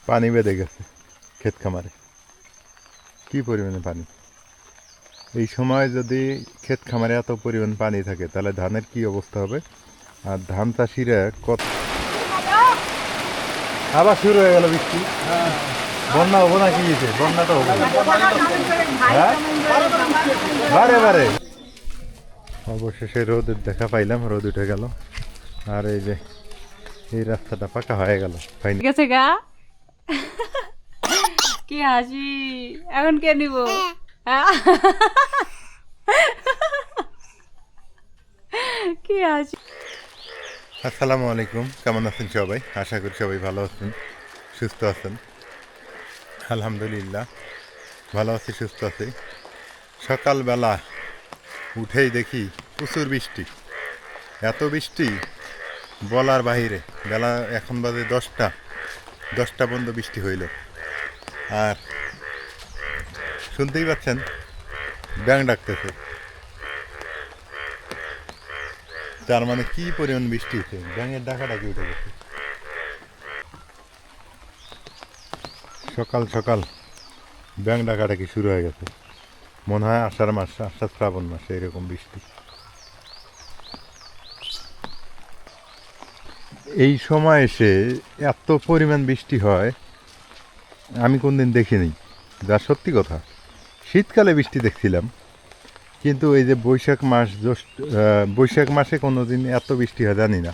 পানি বেঁধে গেছে ক্ষেত খামারে, কি পরিমাণে পানি! এই সময় যদি ক্ষেত খামারে এত পরিমাণ পানি থাকে তাহলে ধানের কি অবস্থা হবে। আর ধান চাষিরা কত, আবার শুরু হয়ে গেল বৃষ্টি। বন্যা হবো না কি হয়েছে? বন্যা তো হবে হ্যাঁ বারে বারে। অবশেষে রোদের দেখা পাইলাম, রোদ উঠে গেল আর এই যে এই রাস্তাটা পাকা হয়ে গেল। গেছে গা কি হাসি! এখন কে নিব? কি হাসি! আসসালামু আলাইকুম, কেমন আছেন সবাই? আশা করি সবাই ভালো আছেন, সুস্থ আছেন। আলহামদুলিল্লাহ ভালো আছি, সুস্থ আছি। সকালবেলা উঠেই দেখি প্রচুর বৃষ্টি, এত বৃষ্টি বলার বাহিরে। বেলা এখন বাজে 10টা পর্যন্ত বৃষ্টি হইল। আর শুনতেই পাচ্ছেন ব্যাঙ ডাকতেছে, তার মানে কি পরিমাণ বৃষ্টি হচ্ছে, ব্যাঙের ডাকাডাকি উঠে গেছে। সকাল সকাল ব্যাঙ ডাকাডাকি শুরু হয়ে গেছে, মনে হয় আষাঢ় মাস, আষাঢ় শ্রাবণ মাসে এরকম বৃষ্টি। এই সময় এসে এত পরিমাণ বৃষ্টি হয় আমি কোনদিন দেখিনি, যা সত্যি কথা। শীতকালে বৃষ্টি দেখছিলাম, কিন্তু এই যে বৈশাখ মাস, বৈশাখ মাসে কোনো দিন এত বৃষ্টি হয় জানি না।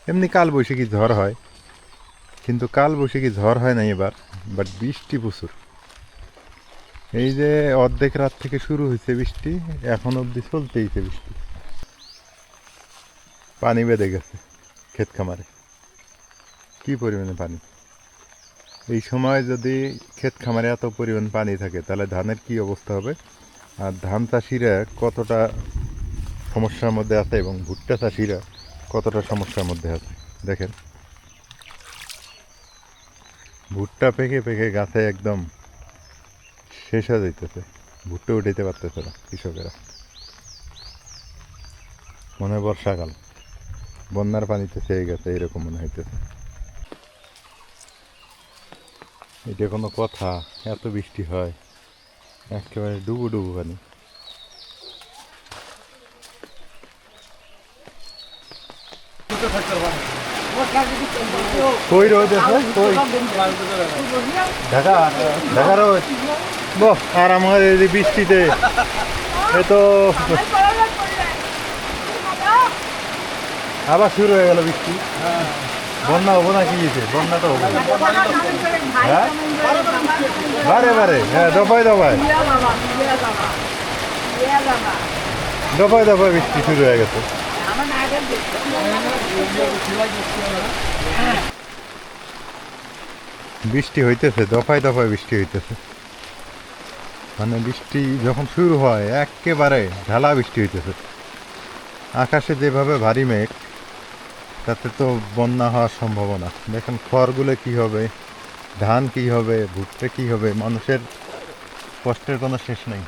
এমনি কাল বৈশাখী ঝড় হয়, কিন্তু কাল বৈশাখী ঝড় হয় না এবার, বাট বৃষ্টি প্রচুর। এই যে অর্ধেক রাত থেকে শুরু হয়েছে বৃষ্টি, এখন অবধি চলতেইছে বৃষ্টি। পানি বেঁধে গেছে ক্ষেত খামারে, কি পরিমাণে পানি! এই সময় যদি ক্ষেত খামারে এত পরিমাণ পানি থাকে তাহলে ধানের কি অবস্থা হবে। আর ধান চাষিরা কতটা সমস্যার মধ্যে আছে এবং ভুট্টা চাষিরা কতটা সমস্যার মধ্যে আছে দেখেন। ভুট্টা পেকে পেকে গাছে একদম শেষ হয়ে যাইতেছে, ভুট্টা উঠাইতে পারতেছে না কৃষকেরা। মনে হয় বর্ষাকাল, বন্যার পানিতে চেয়ে গেছে এরকম মনে হইতেছে। এটা কোনো কথা? এত বৃষ্টি হয়, একেবারে ডুবু ডুবু পানি। কই রোদ আছে, কই ঢাকা, ঢাকা রোদ। বহ, আর আমার এই বৃষ্টিতে এ তো আবার শুরু হয়ে গেল বৃষ্টি। বন্যা হবো না কি হয়েছে? বন্যা তো হবে হ্যাঁ বারে বারে। হ্যাঁ, দফায় দফায় দফায় দফায় বৃষ্টি শুরু হয়ে গেছে। বৃষ্টি হইতেছে, দফায় দফায় বৃষ্টি হইতেছে। মানে বৃষ্টি যখন শুরু হয় একেবারে ঢালা বৃষ্টি হইতেছে। আকাশে যেভাবে ভারী মেঘ, তাতে তো বন্যা হওয়ার সম্ভাবনা। দেখেন খড়গুলো কি হবে, ধান কি হবে, ভুট্টা কি হবে, মানুষের কষ্টের কোনো শেষ নেই।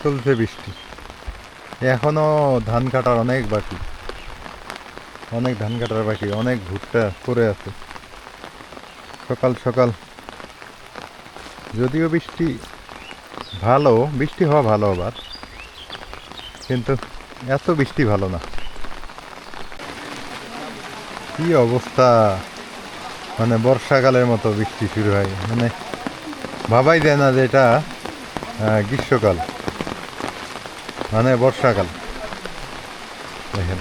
চলছে বৃষ্টি, এখনো ধান কাটার অনেক বাকি, অনেক ধান কাটার বাকি, অনেক ভুট্টা পড়ে আছে। সকাল সকাল যদিও বৃষ্টি ভালো, বৃষ্টি হওয়া ভালো আবার, কিন্তু এত বৃষ্টি ভালো না। কি অবস্থা! মানে বর্ষাকালের মতো বৃষ্টি শুরু হয়, মানে ভাবাই যায় না যে এটা গ্রীষ্মকাল, মানে বর্ষাকাল। দেখেন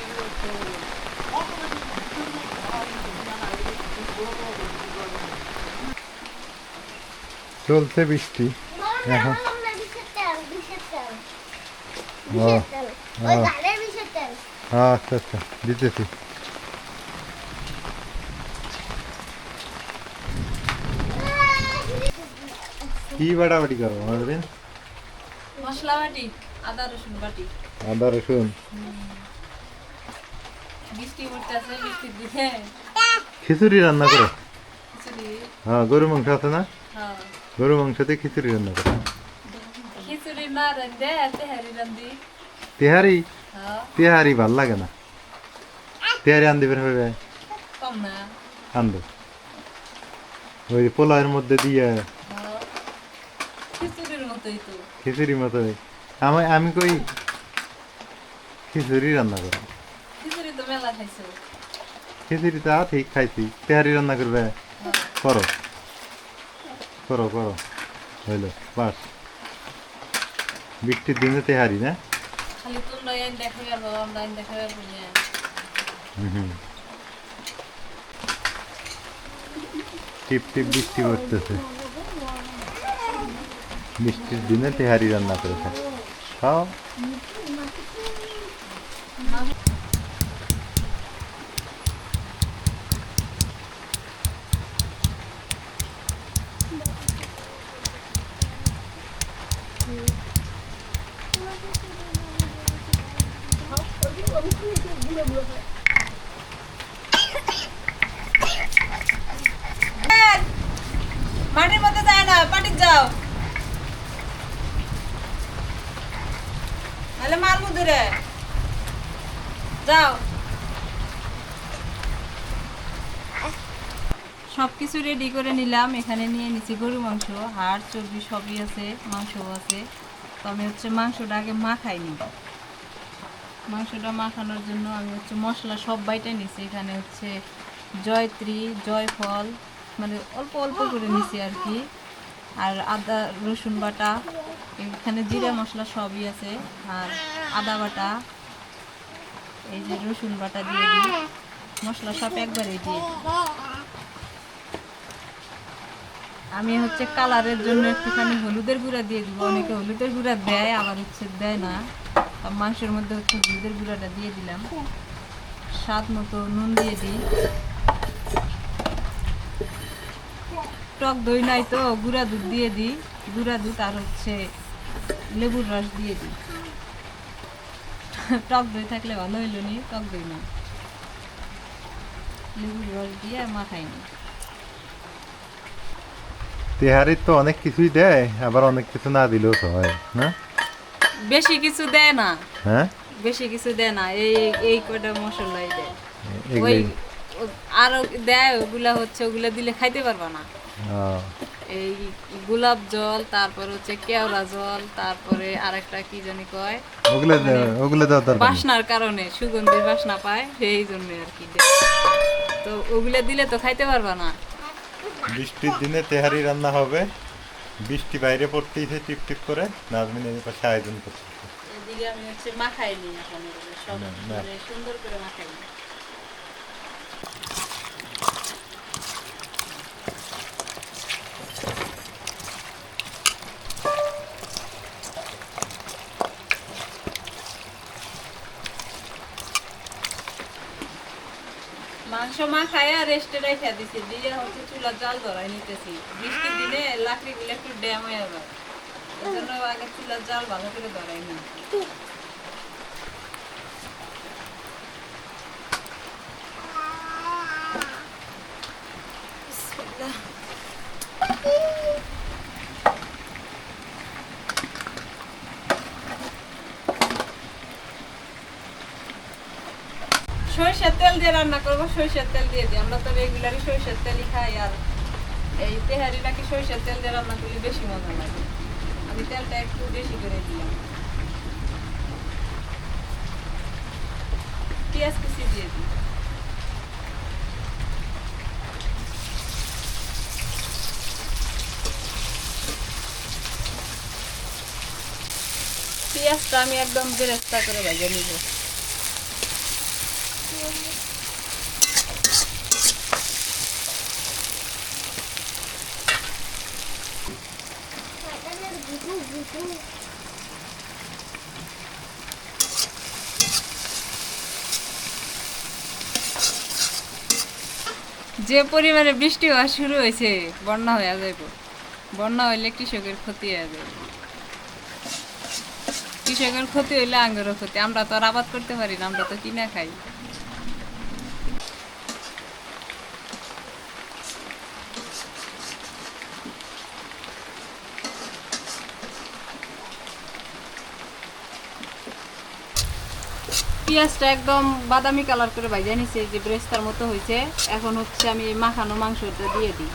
চলছে বৃষ্টি এখন। ও, আচ্ছা আচ্ছা দিতেছি। কি বাটাবাটি করো মারবেন? মশলা বাটি, আদা রসুন বাটি। আদা রসুন। বৃষ্টি পড়তেছে, বৃষ্টির দিনে খিচুড়ি রান্না করো? খিচুড়ি। হ্যাঁ, গরু মাংস আছে না? হ্যাঁ, গরু মাংস দিয়ে খিচুড়ি রান্না করো। খিচুড়ি না রান্ধে তেহারি রান্ধি। তেহারি? হ্যাঁ, তেহারি ভাল লাগে না। তেহারি আন দিবে হবে কম না। আনবো ওই পোলাওয়ের মধ্যে দিয়ে হ্যাঁ, খিচুড়ির মতোই তো। খিচুড়ি মতো। আমি আমি কই খিচুড়ি রান্না করো। খিচুড়ি তো মেলা খাইছো। খিচুড়ি তা ঠিক খাইছি, তেহারি রান্না করবে? হ্যাঁ, করো করো করো, হইল বাস। বৃষ্টির দিনে তেহারি না? খালি তোমরা আইন দেখাই আর বাবা আমরা আইন দেখাই আর বলি না। হুম। টিপ টিপ বৃষ্টি পড়তেছে, বৃষ্টির দিনে তেহারি রান্না করেছে। খাও। মাটির মধ্যে যায় না, পাটির যাও নাহলে মারবো দূরে যাও। সব কিছু রেডি করে নিলাম। এখানে নিয়ে নিচ্ছি গরু মাংস, হাড় চর্বি সবই আছে, মাংসও আছে। তো আমি হচ্ছে মাংসটা আগে মাখাই নিব। মাংসটা মাখানোর জন্য আমি হচ্ছে মশলা সব বাইটা নিছি। এখানে হচ্ছে জয়ত্রী, জয়ফল, মানে অল্প অল্প করে নিছি আর কি। আর আদা রসুন বাটা, এখানে জিরা মশলা সবই আছে। আর আদা বাটা, এই যে রসুন বাটা দিয়ে দিই, মশলা সব একবারে দিয়ে দিই। আমি হচ্ছে কালারের জন্য একটুখানি হলুদের গুঁড়া দিয়ে দিব। অনেকে হলুদের গুঁড়া দেয়, আবার হচ্ছে দেয় না। মাংসের মধ্যে হচ্ছে হলুদের গুঁড়াটা দিয়ে দিলাম। স্বাদ মতো নুন দিয়ে দিই। টক দই নাই তো গুঁড়া দুধ দিয়ে দিই। গুঁড়া দুধ আর হচ্ছে লেবুর রস দিয়ে দিই। টক দই থাকলে ভালো হইলো নি, টক দই না, লেবুর রস দিয়ে মাখাই নি। তেহারির তো অনেক কিছুই দেয়, আবার অনেক কিছু না দিলেও তো হয় না? বেশি কিছু দেয় না, হ্যাঁ, বেশি কিছু দেয় না। এই এই কয়টা মশলাই দেয়। ওই এগুলোই। আরো দেয়, ওগুলা হচ্ছে ওগুলা দিলে খাইতে পারবা না। আহ, এই গোলাপ জল, তারপর হচ্ছে কেওড়া জল, তারপরে আরেকটা কি জানি কয়, ওগুলো দেওয়া দরকার নেই। বাসনার কারণে সুগন্ধির বাসনা পায়, সেই জন্য আর কি দেয়। তো ওগুলা দিলে তো খাইতে পারবা না। বৃষ্টির দিনে তেহারি রান্না হবে। বৃষ্টি বাইরে পড়তেইছে টিপ টিপ করে, নাজমিন এই পাশে আয়োজন করছে। এদিকে আমি হচ্ছে মাখাই নিই এখন, এগুলো সব না, না। মানে সুন্দর করে মাখাই নিই। মাংস মাখায় আর রেস্টে রেখে দিছি, দিয়ে হচ্ছে চুলার জাল ধরাই নিতেছি। বৃষ্টির দিনে লাকড়িগুলো একটু ড্যাম হয়ে যাবে, এই জন্য আগে চুলার জাল ভালো করে ধরাই নি। সরিষার তেল দিয়ে রান্না করবো, সরিষার তেল দিয়ে দিই। আমরা তো রেগুলারই সরিষার তেলই খাই। আর এই তেহারি নাকি সরিষার তেল দিয়ে রান্না করলে বেশি মজা লাগে। আমি তেলটা একটু বেশি করে দিলাম। পেঁয়াজ কুচি দিয়ে দিই। পেঁয়াজটা আমি একদম বেরেস্তা করে ভেজে নিব। যে পরিমাণে বৃষ্টি হওয়া শুরু হয়েছে বন্যা হয়ে যাইব। বন্যা হইলে কৃষকের ক্ষতি হয়ে যাবে। কৃষকের ক্ষতি হইলে আঙ্গেরও ক্ষতি। আমরা তো আর আবাদ করতে পারি না, আমরা তো কিনা খাই। পেঁয়াজটা একদম বাদামি কালার করে ভাজা নিছে, যে ব্রেস্তার মতো হয়েছে। এখন হচ্ছে আমি মাখানো মাংসটা দিয়ে দিই।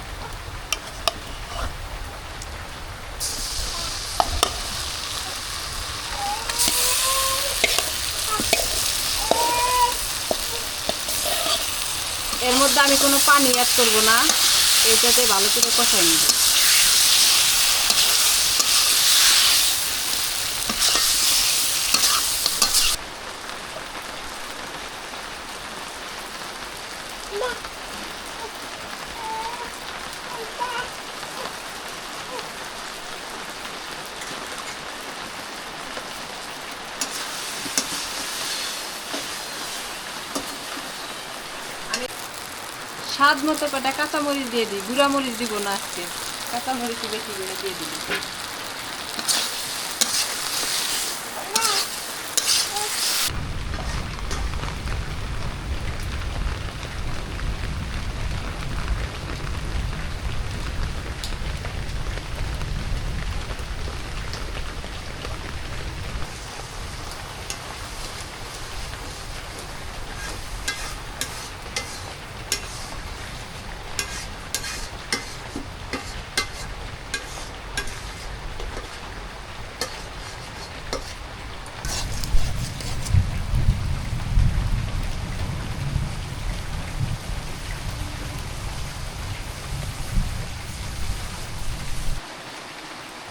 এর মধ্যে আমি কোনো পানি অ্যাড করব না, এটাতে ভালো করে কষাই নিব। স্বাদ মতো কটা কাঁচামরিচ দিয়ে দিই, গুঁড়া মরিচ দিব না আজকে, কাঁচামরিচ বেশি করে দিয়ে দিই।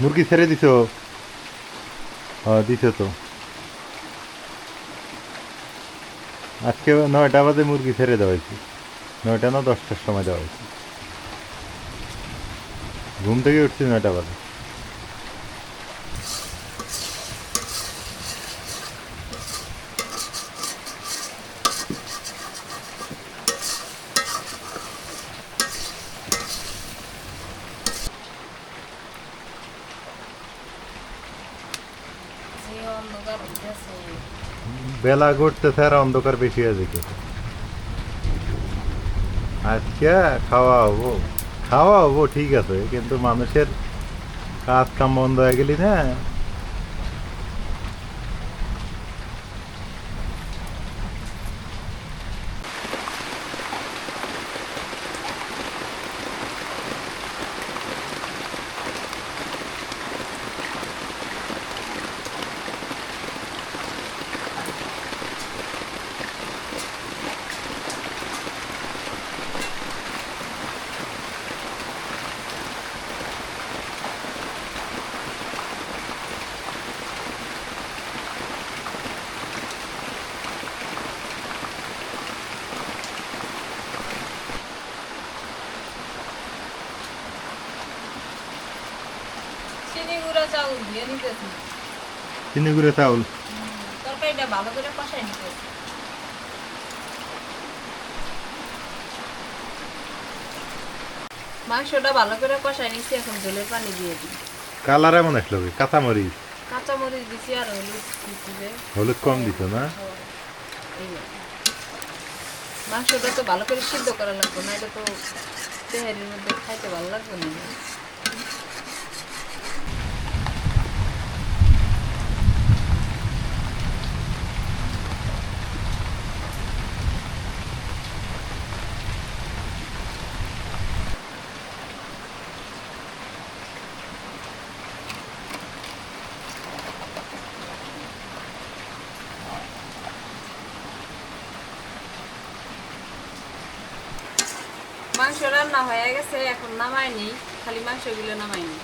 মুরগি ছেড়ে দিছো? দিছো তো। আজকে 9টা বাজে মুরগি ছেড়ে দেওয়া হয়েছে। 9টা না 10টার সময় দেওয়া হয়েছে। ঘুম থেকে উঠছি 9টা বাজে। বেলা ঘুরতেছে আর অন্ধকার বেশি হয়ে যেত। আজকে খাওয়া হবো ঠিক আছে, কিন্তু মানুষের কাজ কাম বন্ধ হয়ে গেলি না। চিনি গুঁড়া চাউল দিয়ে নিতেছি, চিনি গুঁড়ো চাউল। তরকারিটা ভালো করে কষাই নিতেছি। মাংসটা ভালো করে কষাই নিচ্ছি, এখন ঝোলের পানি দিয়ে দিই। কালার এমন আসলো কাঁচামরিচ। কাঁচামরিচ দিছি আর হলুদ দিছি যে। হলুদ কম দিত না? এই না। মাংসটা তো ভালো করে সিদ্ধ করা লাগবে না, এটা তো তেহারির মধ্যে খাইতে ভালো লাগবে না। মাংস রান্না হয়ে গেছে, এখন নামাইনি, খালি মাংসগুলো নামাইনি।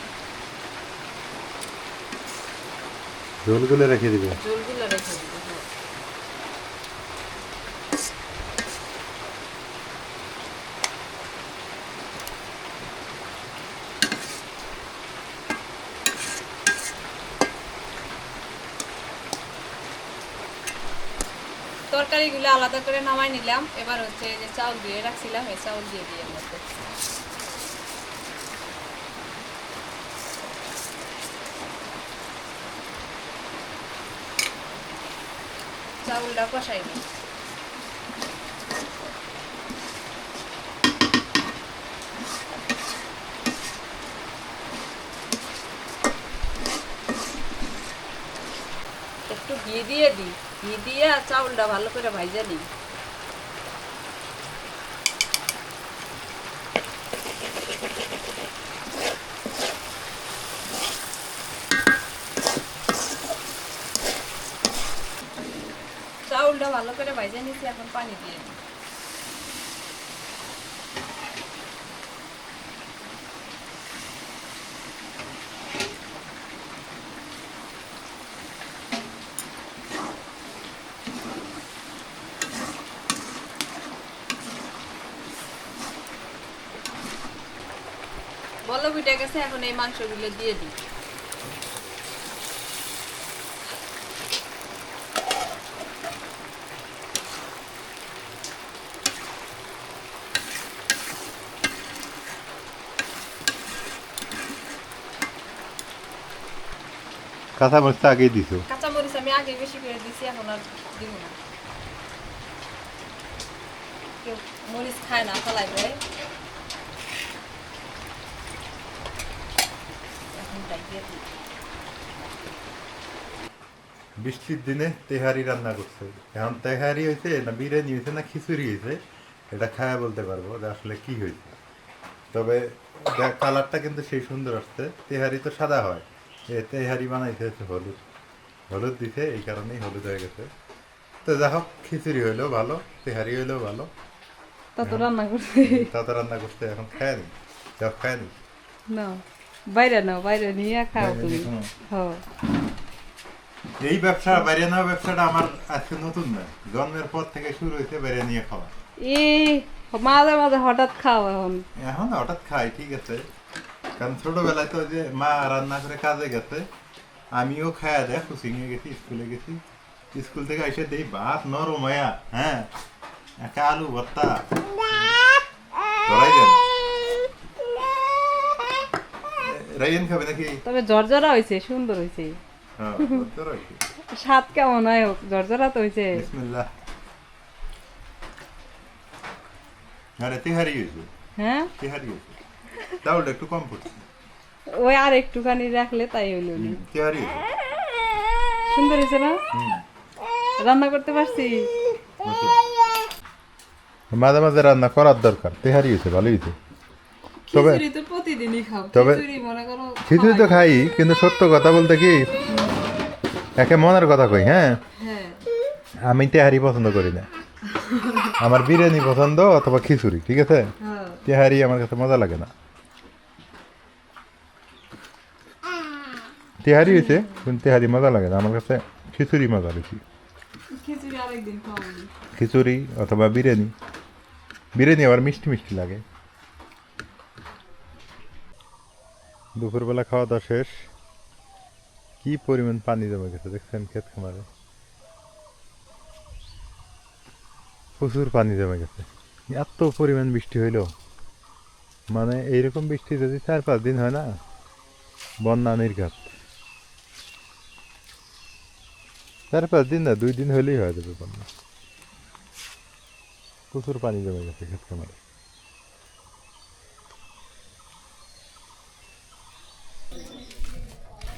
ঝোলগুলো রেখে দিবে। ঝোলগুলো রেখে দিব। তরকারিগুলো আলাদা করে নামাই নিলাম। এবার হচ্ছে এই যে চাউল দিয়ে রাখছিলাম, এই চাউল দিয়ে দিয়ে মধ্যে চাউলটা কষাই নিই। একটু ঘি দিয়ে দিই, ঘি দিয়ে আর চাউলটা ভালো করে ভাইজা নিই। চাউলটা ভালো করে ভাইজা নিচ্ছি, এখন পানি দিয়ে দিই। বলক উঠে গেছে, এখন এই মাংসগুলো দিয়ে দিই। কাঁচা মরিচটা আগেই দিছো? কাঁচামরিচ আমি আগে বেশি করে দিছি, এখন আর দিব না। কেউ মরিচ খায় না, ফলাই দেয়। এখন তাই দিয়ে দিই। বৃষ্টির দিনে তেহারি রান্না করছে। এখন তেহারি হয়েছে না বিরিয়ানি হয়েছে না খিচুড়ি হয়েছে, এটা খায়া বলতে পারবো যে আসলে কি হয়েছে। তবে কালারটা কিন্তু সেই সুন্দর আসছে। তেহারি তো সাদা হয়, এ তেহারি বানাইতে হচ্ছে হলুদ, হলুদ দিতে, এই কারণেই হলুদ হয়ে গেছে। তো যা হোক, খিচুড়ি হইলেও ভালো, তেহারি হইলেও ভালো। তত রান্না করছে তত রান্না করতে এখন খায় নি, সব খায় নি। না, বাইরে নাও, বাইরে নিয়ে খাও তুমি। হ্যাঁ, এই ব্যবসা, বাইরে নেওয়া ব্যবসাটা আমার আজকে নতুন নয়, জন্মের পর থেকে শুরু হয়েছে বাইরে নিয়ে খাওয়া। মাঝে মাঝে হঠাৎ খাও এখন। এখন হঠাৎ খাই, ঠিক আছে, কারণ ছোটবেলায় তো যে মা রান্না করে কাজে গেছে, আমিও খায়া দেয় কোচিং এ গেছি, স্কুলে গেছি, স্কুল থেকে এসে দেই ভাত নরম হয়া, হ্যাঁ, একটা আলু ভর্তা, ধরাই যায় না। রাইয়ান খাবে নাকি? তবে জর্জরা হয়েছে, সুন্দর হয়েছে। হ্যাঁ, ভর্তা হয়েছে। স্বাদ কেমন হয় হোক, জর্জরা তো হয়েছে। বিসমিল্লাহ। আরে তেহারি হয়েছে, হ্যাঁ, তেহারি হয়েছে, চাউলটা একটু কম পড়ছে। ওই আর একটুখানি রাখলে তাই হইল। তেহারি হয়েছে। সুন্দর হয়েছে না? রান্না করতে পারছি। মাঝে মাঝে রান্না করার দরকার। তেহারি হয়েছে, ভালোই হয়েছে। তবে খিচুড়ি তো প্রতিদিনই খাও, তবে খিচুড়ি মনে করো খিচুড়ি তো খাই, কিন্তু সত্য কথা বলতে কি, একে মনের কথা কই, হ্যাঁ, হ্যাঁ, আমি তেহারি পছন্দ করি না। আমার বিরিয়ানি পছন্দ অথবা খিচুড়ি, ঠিক আছে, হ্যাঁ। তেহারি আমার কাছে মজা লাগে না। তেহারি হয়েছে, কিন্তু তেহারি মজা লাগে না আমার কাছে, খিচুড়ি মজা বেশি। খিচুড়ি আরেকদিন খাওয়াবো। খিচুড়ি অথবা বিরিয়ানি, বিরিয়ানি আবার মিষ্টি মিষ্টি লাগে। দুপুরবেলা খাওয়া দাওয়া শেষ। কি পরিমাণ পানি জমে গেছে দেখছেন ক্ষেত খামারে, প্রচুর পানি জমে গেছে। এত পরিমাণ বৃষ্টি হইল, মানে এইরকম বৃষ্টি যদি 4-5 দিন হয় না, বন্যা নির্ঘাত। 4-5 দিন না, 2 দিন হলেই হয়ে যাবে বন্যা। প্রচুর পানি জমে গেছে ক্ষেত খামারে।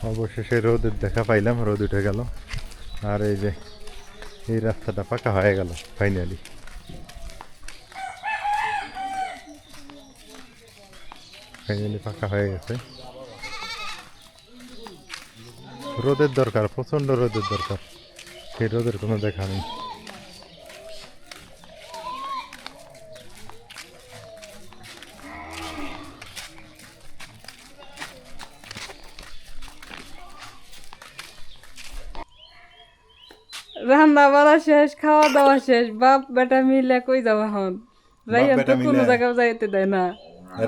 অবশেষে রোদের দেখা পাইলাম, রোদ উঠে গেল, আর এই যে এই রাস্তাটা পাকা হয়ে গেল ফাইনালি। ফাইনালি পাকা হয়ে গেছে। রোদের দরকার, প্রচন্ড রোদের দরকার, সেই রোদের কোনো দেখা নেই। রান্না বাড়া শেষ, খাওয়া দাওয়া শেষ, বাপ বেটা মিলে কই যাও এখন? রাইয়ান তো বেটা কোনো মিলে? জায়গায় যাইতে দেয় না।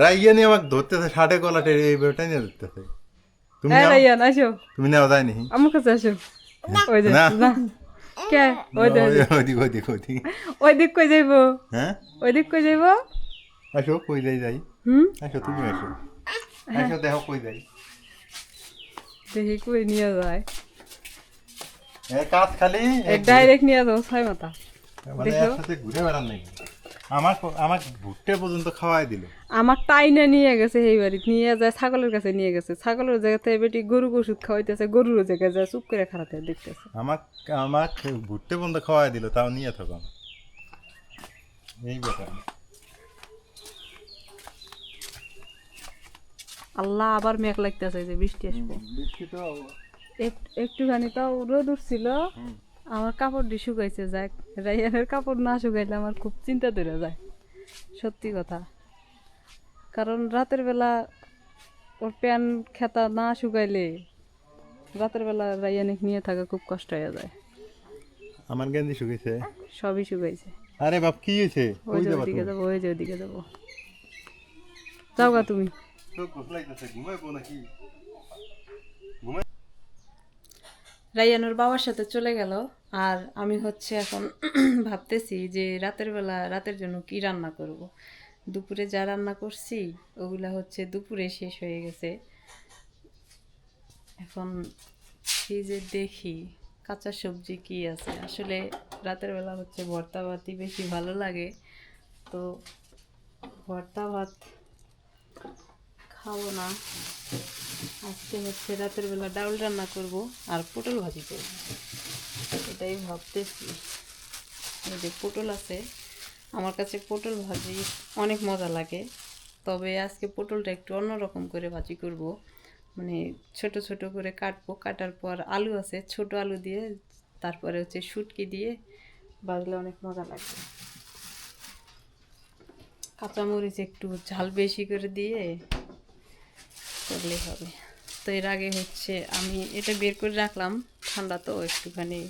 রাইয়ানি আমাকে ধরতেছে, ষাটে গলাটে এই বেটা নিয়ে ধরতেছে। তুমি হ্যাঁ নাও, রাইয়ান আসো, তুমি নেওয়া যায় নি? আমার কাছে আসো। ওই যে না। না, কে ওই দে ওইদিক ওইদিক ওইদিক। ওই দিক কই যাইব হ্যাঁ ওই দিক কই যাইব আসো কই যাই যাই, হুম আসো তুমি আসো, আসো দেখো কই যাই। দেখি কই নিয়ে যায় কাজ খালি ডাইরেক্ট নিয়ে যাও ছয় মাথা মানে দেখো। একসাথে ঘুরে বেড়ান নাকি? আমার ভুট্টে পর্যন্ত খাওয়াই দিল। আমার টাইনে নিয়ে গেছে এই বাড়িতে নিয়ে যায় ছাগলের কাছে নিয়ে গেছে ছাগলের জায়গাতে বেটি গরুকে ওষুধ খাওয়াইতেছে গরুর জায়গায় যায় চুপ করে খারাতে দেখতেছে আমাকে ভুট্টে পর্যন্ত খাওয়াই দিল, তাও নিয়ে থাকো এই ব্যাপার। আল্লাহ আবার মেঘ লাগতেছে যে বৃষ্টি আসবো বৃষ্টি তো একটুখানি তাও রোদ উঠছিল আমার কাপড় দিয়ে শুকাইছে যাক রাইয়ানের কাপড় না শুকাইলে আমার খুব চিন্তা ধরে যায় সত্যি কথা কারণ রাতের বেলা ওর প্যান্ট খেতা না শুকাইলে রাতের বেলা রাইয়ানিক নিয়ে থাকা খুব কষ্ট হয়ে যায় আমার গেঞ্জি শুকিয়েছে। সবই শুকাইছে আরে বাপ কি হয়েছে? ওই যে ওইদিকে যাবো ওই যে ওইদিকে যাবো যাও গা তুমি ঘুমাইবো নাকি? রাইয়ানোর বাবার সাথে চলে গেল আর আমি হচ্ছে এখন ভাবতেছি যে রাতের বেলা রাতের জন্য কি রান্না করব। দুপুরে যা রান্না করছি ওগুলা হচ্ছে দুপুরে শেষ হয়ে গেছে। এখন ফ্রিজে দেখি কাঁচা সবজি কি আছে। আসলে রাতের বেলা হচ্ছে ভর্তা ভাতই বেশি ভালো লাগে, তো ভর্তা ভাত খাবো না। আজকে হচ্ছে রাতের বেলা ডাউল রান্না করব আর পটল ভাজি করব, এটাই ভাবতেছি। এই যে পটল আছে, আমার কাছে পটল ভাজি অনেক মজা লাগে, তবে আজকে পটলটা একটু অন্যরকম করে ভাজি করব। মানে ছোট ছোট করে কাটবো, কাটার পর আলু আছে ছোট আলু দিয়ে, তারপরে হচ্ছে শুটকি দিয়ে ভাজলে অনেক মজা লাগবে। কাঁচামরিচ একটু ঝাল বেশি করে দিয়ে করলে হবে। তো এর আগে হচ্ছে আমি এটা বের করে রাখলাম, ঠান্ডা তো একটুখানি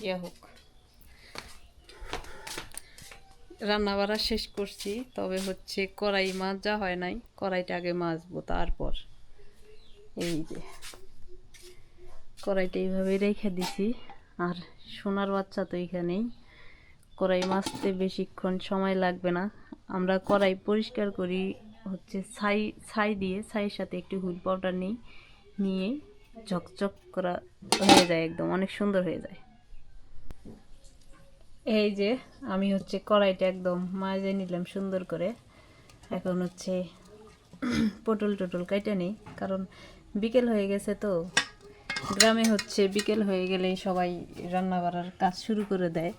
ইয়ে হোক। রান্না বাড়া শেষ করছি, তবে হচ্ছে কড়াই মাজা হয় নাই, কড়াইটা আগে মাজবো তারপর। এই যে কড়াইটা এইভাবে রেখে দিছি, আর সোনার বাচ্চা তো এখানেই। কড়াই মাজতে বেশিক্ষণ সময় লাগবে না। আমরা কড়াই পরিষ্কার করি হচ্ছে ছাই দিয়ে, ছাইয়ের সাথে একটু হুইল পাউডার নিয়ে ঝকঝক করা হয়ে যায়, একদম অনেক সুন্দর হয়ে যায়। এই যে আমি হচ্ছে কড়াইটা একদম মাজে নিলাম সুন্দর করে। এখন হচ্ছে পটল টটল কাইটা নেই, কারণ বিকেল হয়ে গেছে তো। গ্রামে হচ্ছে বিকেল হয়ে গেলেই সবাই রান্না বাড়ার কাজ শুরু করে দেয়।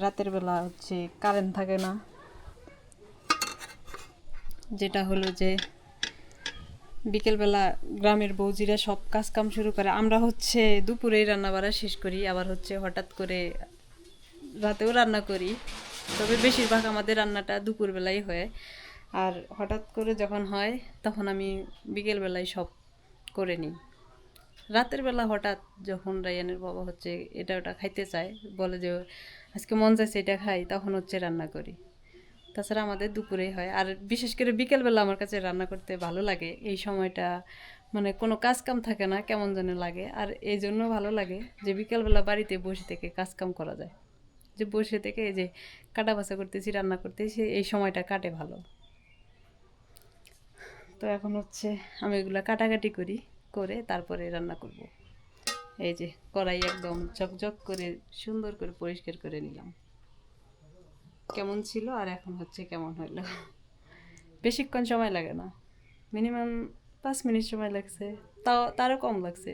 রাতের বেলা হচ্ছে কারেন্ট থাকে না, যেটা হলো যে বিকেলবেলা গ্রামের বৌজিরা সব কাজ কাম শুরু করে। আমরা হচ্ছে দুপুরেই রান্না বাড়া শেষ করি, আবার হচ্ছে হঠাৎ করে রাতেও রান্না করি, তবে বেশিরভাগ আমাদের রান্নাটা দুপুরবেলাই হয়। আর হঠাৎ করে যখন হয় তখন আমি বিকেলবেলায় সব করে নিই। রাতের বেলা হঠাৎ যখন রায়ানের বাবা হচ্ছে এটা ওটা খাইতে চায়, বলে যে আজকে মন চাইছে এটা খাই, তখন হচ্ছে রান্না করি। তাছাড়া আমাদের দুপুরেই হয়। আর বিশেষ করে বিকেলবেলা আমার কাছে রান্না করতে ভালো লাগে। এই সময়টা মানে কোনো কাজ কাম থাকে না, কেমন যেন লাগে। আর এই জন্য ভালো লাগে যে বিকেলবেলা বাড়িতে বসে থেকে কাজ কাম করা যায়, যে বসে থেকে এই যে কাটা বাছা করতেছি, রান্না করতেছি, এই সময়টা কাটে ভালো। তো এখন হচ্ছে আমি এগুলো কাটাকাটি করে তারপরে রান্না করব। এই যে কড়াই একদম ঝকঝক করে সুন্দর করে পরিষ্কার করে নিলাম। কেমন ছিল আর এখন হচ্ছে কেমন হইলো। বেশিক্ষণ সময় লাগে না, মিনিমাম 5 মিনিট সময় লাগছে, তারও কম লাগছে,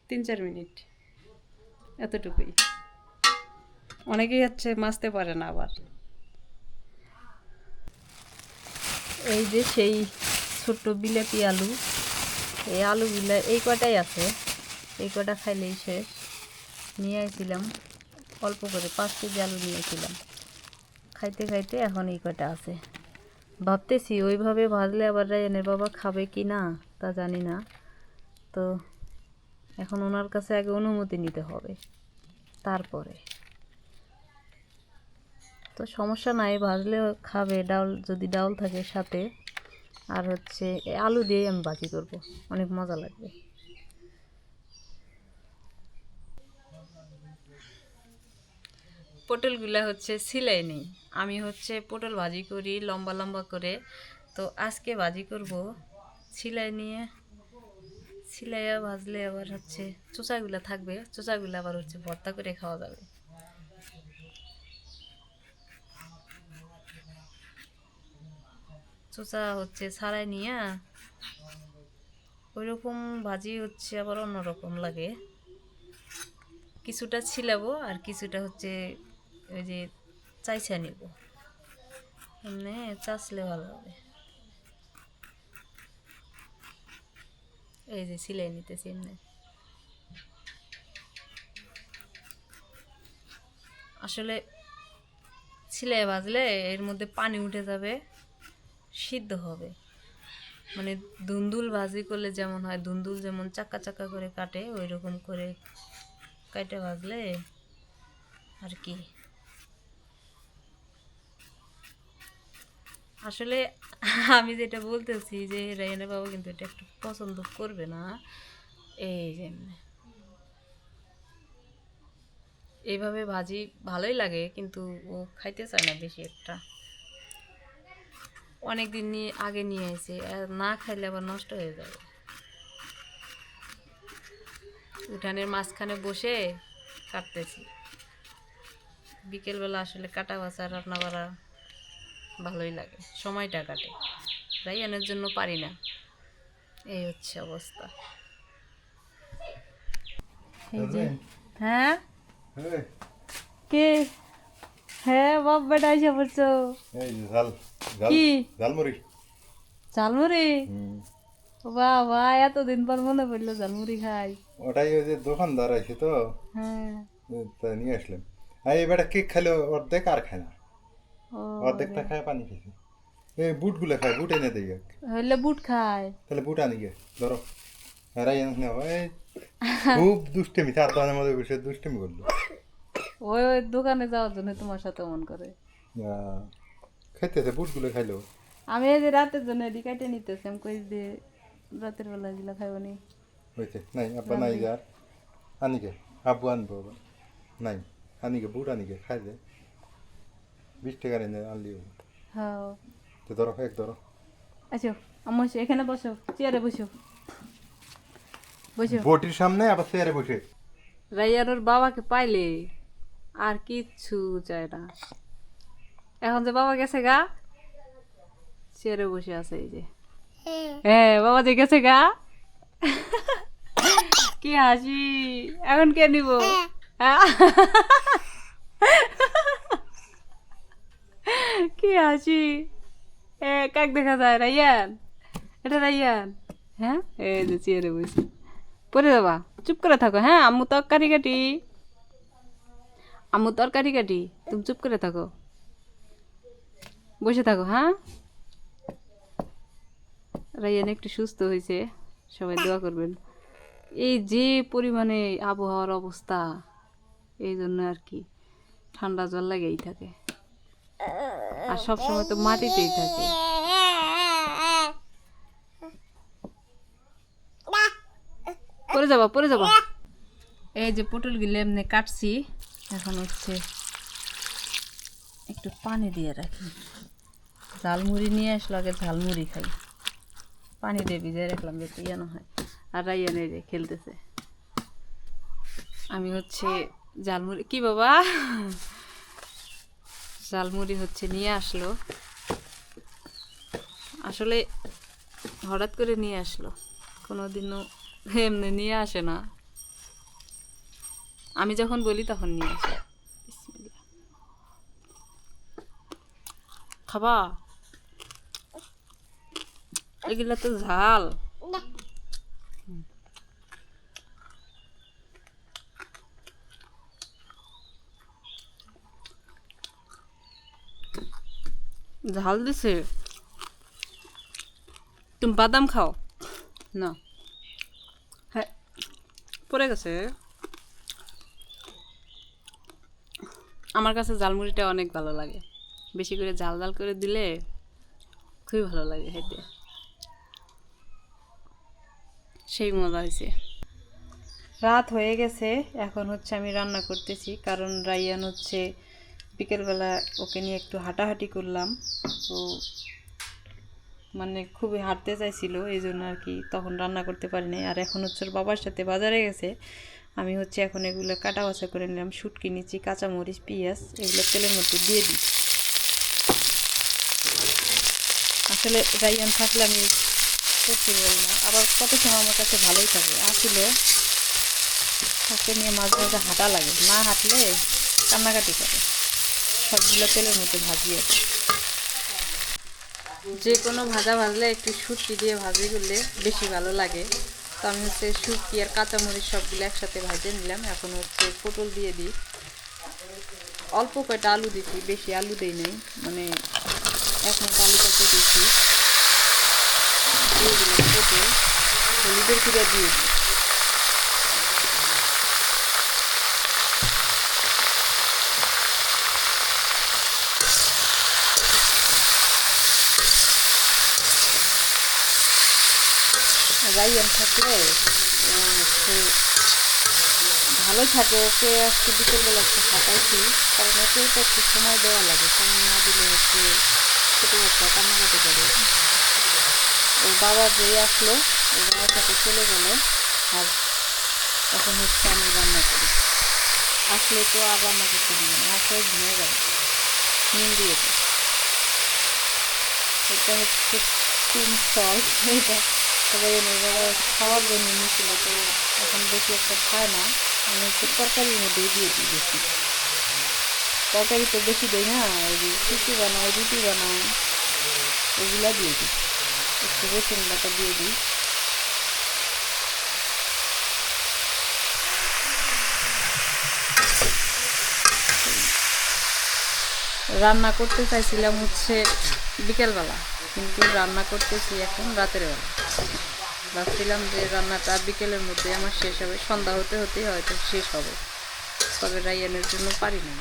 3-4 মিনিট, এতটুকুই। অনেকেই হচ্ছে মাজতে পারে না। আবার এই যে সেই ছোট্ট বিলাতি আলু, এই আলুগুলা এই কটাই আছে, এই কটা খাইলেই শেষ। নিয়ে আসছিলাম অল্প করে 5 কেজি আলু নিয়েছিলাম, খাইতে খাইতে এখন এই কটা আছে। ভাবতেছি ওইভাবে ভাজলে আবার রায়ানের বাবা খাবে কি না তা জানি না, তো এখন ওনার কাছে আগে অনুমতি নিতে হবে তারপরে। তো সমস্যা নাই, ভাজলে খাবে, ডাউল যদি ডাউল থাকে সাথে। আর হচ্ছে আলু দিয়ে আমি ভাজি করব, অনেক মজা লাগবে। পটলগুলা হচ্ছে সিলাই নেই, আমি হচ্ছে পটল ভাজি করি লম্বা লম্বা করে। তো আজকে ভাজি করব সিলাই নিয়ে। সিলাইয়া ভাজলে আবার হচ্ছে চোচাগুলা থাকবে, চোচাগুলা আবার হচ্ছে ভর্তা করে খাওয়া যাবে। চোচা হচ্ছে ছাড়াই নিয়ে ওই রকম ভাজি হচ্ছে আবার অন্যরকম লাগে। কিছুটা ছিলাবো আর কিছুটা হচ্ছে ওই যে চাইছা নিব, এমনি চাষলে ভালো হবে। এই যে সিলাই নিতেছি এমনি। আসলে সিলাই ভাজলে এর মধ্যে পানি উঠে যাবে, সিদ্ধ হবে। মানে দুন্দুল ভাজি করলে যেমন হয়, দুন্দুল যেমন চাক্কা চাক্কা করে কাটে ওই রকম করে কাটে ভাজলে আর কি। আসলে আমি যেটা বলতেছি যে রায়না বাবা কিন্তু এটা একটু পছন্দ করবে না। এই যে এইভাবে ভাজি ভালোই লাগে, কিন্তু ও খাইতে চায় না বেশি একটা। অনেক দিন আগে নিয়ে এসে না খাইলে আবার নষ্ট হয়ে যাবে। উঠানের মাঝখানে বসে কাটতেছি। বিকেলবেলা আসলে কাটা বাছা রান্না করা ভালোই লাগে, সময়টা কাটে। রাইয়ানের জন্য পারি না, এই হচ্ছে অবস্থা। এই যে হ্যাঁ কে, হ্যাঁ বাপ বেটা এসে পড়ছো। এই যে ঝাল ঝাল কি ঝালমুড়ি। ঝালমুড়ি? হুম। বাবা এতদিন পর মনে পড়লো ঝালমুড়ি খাই। ওটাই ওই যে দোকানদার আছে তো, হ্যাঁ। তা নিয়ে আসলাম। আর এবারে কেক খাইলে অর্ধেক আর খায় না, ও অর্ধেকটা খায় পানি খেয়েছে। এই বুটগুলো খায়, বুট এনে দিই এক। হইলে বুট খায়। তাহলে বুট আনি গে ধরো। এরাই না ভাই, খুব দুষ্টেমি, 4 দোকানের মধ্যে বসে দুষ্টেমি করলো। ওই ওই দোকানে যাওয়ার জন্য তোমার সাথে মন করে। খাইতেছে বুটগুলো খাইলো। আমি এই যে রাতের জন্য এদিকে কেটে নিতেছি, আমি কই যে রাতের বেলা এগুলো খাইব নি। হয়েছে নাই আব্বা নাই যার আনিকে, আব্বু আনবো আবার। নাই আনিকে বুট আনিকে খাই দে, 20 টাকার এনে আনলি। হ্যাঁ তো ধরো এক ধরো। আচ্ছা আমার এখানে বসো, চেয়ারে বসো বসো। বটির সামনে আবার চেয়ারে বসে। রাইয়ার ওর বাবাকে পাইলে আর কিচ্ছু চায় না। এখন যে বাবা গেছে গা, চেয়ারে বসে আছে এই যে। হ্যাঁ বাবা যে গেছে গা। কি হাসি, এখন কে নিব? হ্যাঁ? কি হাসি, কাক দেখা যায় রাইয়ান, এটা রাইয়ান। হ্যাঁ এই যে চেয়ারে বসে পড়ে যাবা, চুপ করে থাকো। হ্যাঁ আম্মু তরকারি কাটি, আম্মু তরকারি কাটি, তুমি চুপ করে থাকো, বসে থাকো। হ্যাঁ রাইয়ান একটু সুস্থ হয়েছে, সবাই দোয়া করবেন। এই যে পরিমাণে আবহাওয়ার অবস্থা, এই জন্য আর কি ঠান্ডা জল লাগেই থাকে, আর সবসময় তো মাটিতেই থাকে। পড়ে যাবা পড়ে যাবা। এই যে পটলগুলো এমনি কাটছি, এখন হচ্ছে একটু পানি দিয়ে রাখি। ঝালমুড়ি নিয়ে আসলো, আগে ঝালমুড়ি খাই। পানি দিয়ে ভিজিয়ে রাখলাম যাতে ইয়ে না হয়। আর রাইয়ান এই যে খেলতেছে। আমি হচ্ছে ঝালমুড়ি, কি বাবা, ঝালমুড়ি হচ্ছে নিয়ে আসলো। আসলে হঠাৎ করে নিয়ে আসলো, কোনোদিনও এমনি নিয়ে আসে না। আমি যখন বলি তখন নিয়ে আসে। বিসমিল্লাহ। খাবা? এগুলা তো ঝাল। ঝাল দিছে। তুমি বাদাম খাও না? হ্যাঁ পড়ে গেছে। আমার কাছে ঝালমুড়িটা অনেক ভালো লাগে, বেশি করে ঝাল ঝাল করে দিলে খুবই ভালো লাগে খেতে, সেই মজা হয়েছে। রাত হয়ে গেছে, এখন হচ্ছে আমি রান্না করতেছি, কারণ রাইয়ান হচ্ছে বিকেলবেলা ওকে নিয়ে একটু হাঁটাহাঁটি করলাম। তো মানে খুবই হাঁটতে চাইছিল, এই জন্য আর কি তখন রান্না করতে পারিনি। আর এখন হচ্ছে ওর বাবার সাথে বাজারে গেছে, আমি হচ্ছে এখন এগুলো কাটা বাছা করে নিলাম। শুটকি নিচ্ছি, কাঁচামরিচ, পেঁয়াজ, এগুলো তেলের মধ্যে দিয়ে দিই। আসলে রাইয়ান থাকলে আমি করতে পারি না, আবার কত সময় আমার কাছে ভালোই থাকে। আসলে তাকে নিয়ে মাঝে মাঝে হাঁটা লাগে, না হাঁটলে কান্নাকাটি করে। সবগুলো তেলের মধ্যে ভাজিয়ে, যে কোনো ভাজা ভাজলে একটু শুটকি দিয়ে ভাজি করলে বেশি ভালো লাগে। তো আমি হচ্ছে শুটকি আর কাঁচামরিচ সবগুলো একসাথে ভাজে নিলাম। এখন হচ্ছে পটল দিয়ে দিই, অল্প কয়টা আলু দিচ্ছি, বেশি আলু দিই নাই, মানে এক মুঠো আলু কাটে দিচ্ছি। দিয়ে দিলাম পটল, হলুদের গুঁড়া দিয়ে দিই। রাইয়ান থাকলে হচ্ছে ভালো থাকে। ওকে আজকে বিকেলবেলা একটু হাঁটাইছি, কারণ ওকেও তো একটু সময় দেওয়া লাগে, সময় না দিলে হচ্ছে ছোটো একটা কান্নাকাটি করে। ওর বাবা যেই আসলো, ওর বাবার সাথে চলে গেল। আর তখন হচ্ছে আমি রান্না করি, আসলে তো আর রান্না করতে দিই না, আসলে ঘুমিয়ে গেল নিম দিয়েছে। এটা হচ্ছে পিঙ্ক সল্ট, এটা সবাই এনে বাবা খাওয়ার জন্য নিয়েছিল, তো এখন বেশি একটা খায় না। আমি হচ্ছে তরকারির মধ্যেই দিয়ে দিই বেশি, তরকারি তো বেশি দিই না, ওই যে খিচুড়ি বানাই, রুটি বানাই, ওগুলা দিয়ে দিই, একটু রসুন বাটা দিয়ে দিই। রান্না করতে চাইছিলাম হচ্ছে বিকেলবেলা, কিন্তু রান্না করতেছি এখন রাতের বেলা। ভাবছিলাম যে রান্নাটা বিকেলের মধ্যে আমার শেষ হবে, সন্ধ্যা হতে হতেই হয়তো শেষ হবে, তবে রাইয়ানের জন্য পারি না।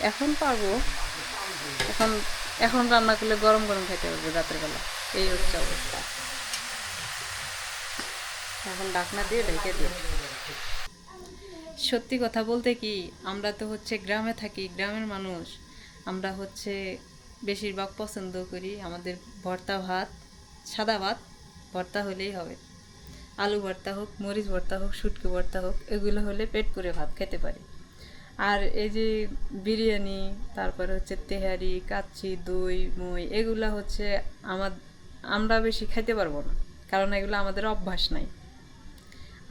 এখন পারবো, এখন এখন রান্না করলে গরম গরম খেতে পারবো রাতের বেলা, এই হচ্ছে অবস্থা। এখন ঢাকনা দিয়ে ঢেকে দিই। সত্যি কথা বলতে কি, আমরা তো হচ্ছে গ্রামে থাকি, গ্রামের মানুষ, আমরা হচ্ছে বেশিরভাগ পছন্দ করি আমাদের ভর্তা ভাত, সাদা ভাত, ভর্তা হলেই হবে। আলু ভর্তা হোক, মরিচ ভর্তা হোক, শুটকি ভর্তা হোক, এগুলো হলে পেট পুরে ভাত খেতে পারি। আর এই যে বিরিয়ানি, তারপরে হচ্ছে তেহারি, কাচ্চি, দই, মই, এগুলা হচ্ছে আমরা বেশি খাইতে পারবো না, কারণ এগুলো আমাদের অভ্যাস নাই।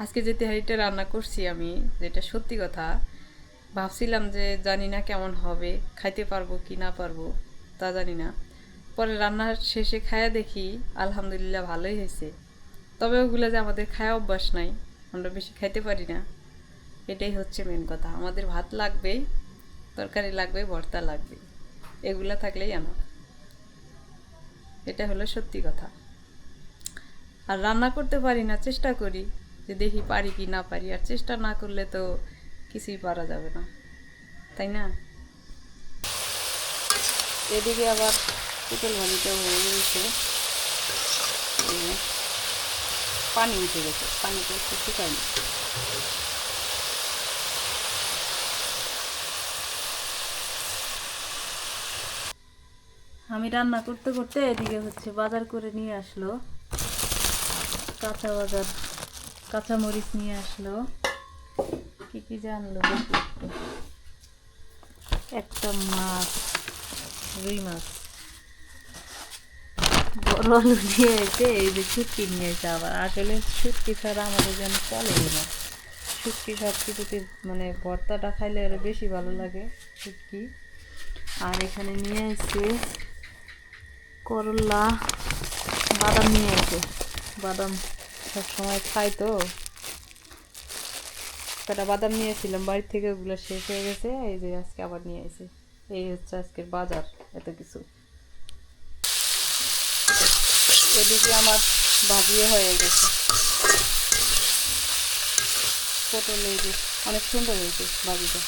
আজকে যে তেহারিটা রান্না করছি আমি, যেটা সত্যি কথা, ভাবছিলাম যে জানি না কেমন হবে, খাইতে পারবো কি না পারবো তা জানি না। পরে রান্নার শেষে খায়া দেখি আলহামদুলিল্লাহ ভালোই হয়েছে। তবে ওগুলো যে আমাদের খায়া অভ্যাস নাই, আমরা বেশি খাইতে পারি না, এটাই হচ্ছে মেন কথা। আমাদের ভাত লাগবেই, তরকারি লাগবে, ভর্তা লাগবে, এগুলা থাকলেই আমার, এটা হলো সত্যি কথা। আর রান্না করতে পারি না, চেষ্টা করি যে দেখি পারি কি না পারি, আর চেষ্টা না করলে তো কিছুই পারা যাবে না, তাই না? এদিকে আবার পটল ভাজিটাও হয়ে গেছে, পানি উঠে গেছে, পানিটা একটু শুকায়নি। আমি রান্না করতে করতে এদিকে হচ্ছে বাজার করে নিয়ে আসলো, কাঁচা মরিচ নিয়ে আসলো, কি কি জানলো দেখি একটু। একটা মাছ, রুই মাছ, বড় আলু নিয়ে এসে, এই যে শুটকি নিয়ে এসে, আবার আসলে শুটকি ছাড়া আমাদের যেন চলে না। শুটকি সব কিছুতে মানে ভর্তাটা খাইলে আরো বেশি ভালো লাগে শুটকি। আর এখানে নিয়ে এসে করলা, বাদাম নিয়ে এসে, বাদাম সবসময় খাই তো, কটা বাদাম নিয়েছিলাম বাড়ির থেকে, ওগুলো শেষ হয়ে গেছে, এই যে আজকে আবার নিয়ে এসে। এই হচ্ছে আজকের বাজার, এত কিছু। এদিকে আমার ভাজিয়ে হয়ে গেছে পটল, এই যে অনেক সুন্দর হয়েছে ভাজিটা।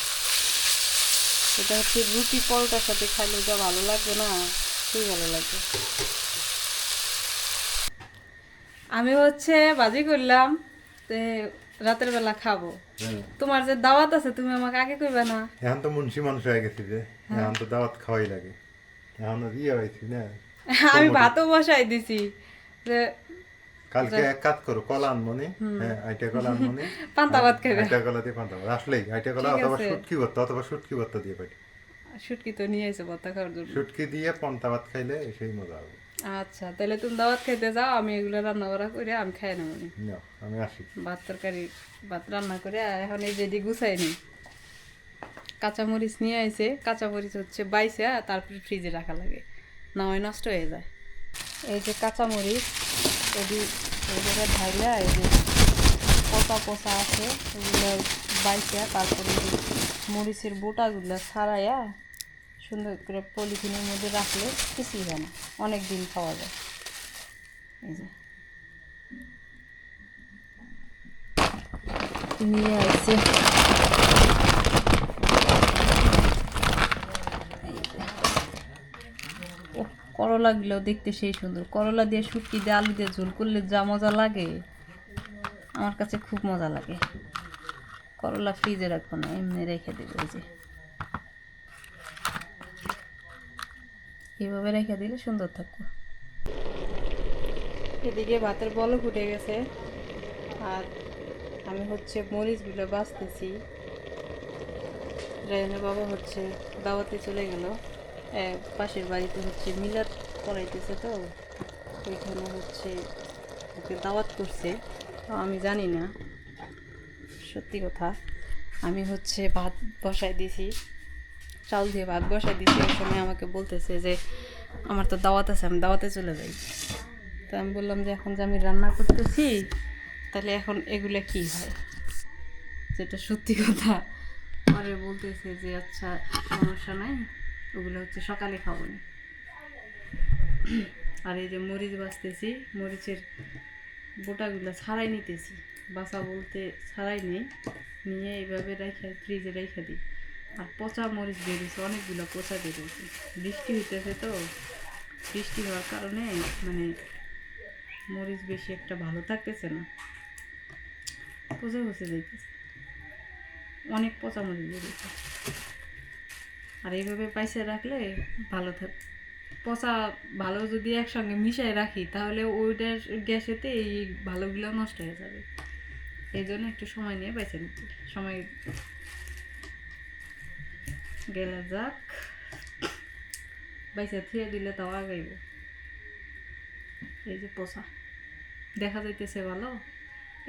এটা হচ্ছে রুটি পরোটার সাথে খাইলে যা ভালো লাগবে না, খুবই ভালো লাগবে। আমি হচ্ছে ভাজি করলাম, তো রাতের বেলা খাবো। হ্যাঁ তোমার যে দাওয়াত আছে তুমি আমাকে আগে কইবা না? এখন তো মুন্সি মানুষ হয়ে গেছি যে এখন তো দাওয়াত খাওয়াই লাগে এখন ইয়ে হয়েছি না আমি ভাতও বসাই দিছি যে কালকে এক কাজ করো কলা আনমনি হ্যাঁ আইটা কলা আনমনি পান্তা ভাত খাইবে। আইটা কলা দিয়ে পান্তা ভাত আসলেই আইটা কলা ঠিক অথবা আছে। শুটকি ভর্তা দিয়ে পাই শুটকি তো নিয়ে এসে ভর্তা খাওয়ার জন্য। শুটকি দিয়ে পান্তা ভাত খাইলে সেই মজা হবে আচ্ছা তাহলে তুমি দাওয়াত খাইতে যাও, আমি এগুলো রান্না করা করে আমি খাই নেবো নি। নাও, আমি আসি ভাত তরকারি ভাত রান্না করে এখন এই যেদি গুছাই নি। কাঁচামরিচ নিয়ে আইছে, কাঁচামরিচ হচ্ছে বাইছে তারপরে ফ্রিজে রাখা লাগে, না হয় নষ্ট হয়ে যায়। এই যে কাঁচামরিচ এদি এই জায়গায় ঢাইলা এই যে পোতা পোতা আছে এগুলো বাইছে তারপরে এই যে মরিচের বোটাগুলো ছাড়াইয়া সুন্দর করে পলিথিনের মধ্যে রাখলে কিছুই হয় না, অনেক দিন খাওয়া যায়। এই যে নিয়ে আসছে করলাগুলো দেখতে সেই সুন্দর, করলা দিয়ে শুটকি দিয়ে আলু দিয়ে ঝোল করলে যা মজা লাগে, আমার কাছে খুব মজা লাগে। করলা ফ্রিজে রাখবো না, এমনি রেখে দেবো। এই যে এইভাবে রেখে দিলে সুন্দর থাকবে। এদিকে ভাতের বলও ফুটে গেছে আর আমি হচ্ছে মরিচগুলো বাছতেছি। রায়নের বাবা হচ্ছে দাওয়াতে চলে গেল, পাশের বাড়িতে হচ্ছে মিলাদ করাইতেছে, তো ওইখানে হচ্ছে ওকে দাওয়াত করছে। তো আমি জানি না, সত্যি কথা। আমি হচ্ছে ভাত বসাই দিয়েছি, চাল দিয়ে ভাত বসাই দিয়েছি। ওই সময় আমাকে বলতেছে যে আমার তো দাওয়াত আছে, আমি দাওয়াতে চলে যাই। তো আমি বললাম যে এখন যে আমি রান্না করতেছি তাহলে এখন এগুলো কি হয়, যেটা সত্যি কথা। পরে বলতেছে যে আচ্ছা সমস্যা নাই, ওগুলো হচ্ছে সকালে খাবো না। আর এই যে মরিচ বাছতেছি, মরিচের বোটাগুলো ছাড়াই নিতেছি, বাছা বলতে ছাড়াই নেই, নিয়ে এইভাবে রেখে ফ্রিজে রেখে দিই। আর পচা মরিচ বেরিয়েছে, অনেকগুলো পচা বেরিয়েছে। বৃষ্টি হইতেছে, তো বৃষ্টি হওয়ার কারণে মানে মরিচ বেশি একটা ভালো থাকতেছে না, পচে পচে যাইতেছে, অনেক পচা মরিচ বেরিয়েছে। আর এইভাবে পাইসে রাখলে ভালো থাক। পচা ভালো যদি একসঙ্গে মিশাই রাখি তাহলে ওইটার গ্যাসেতে এই ভালোগুলো নষ্ট হয়ে যাবে। এই জন্য একটু সময় নিয়ে বেছে নিতে, সময় গেলে যাক, বাইসা থুয়ে দিলে তাও আগাইব। এই যে পচা দেখা যাইতেছে ভালো,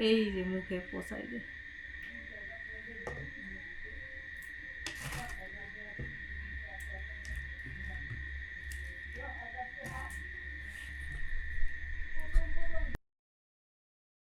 এই যে মুখে পচাই যে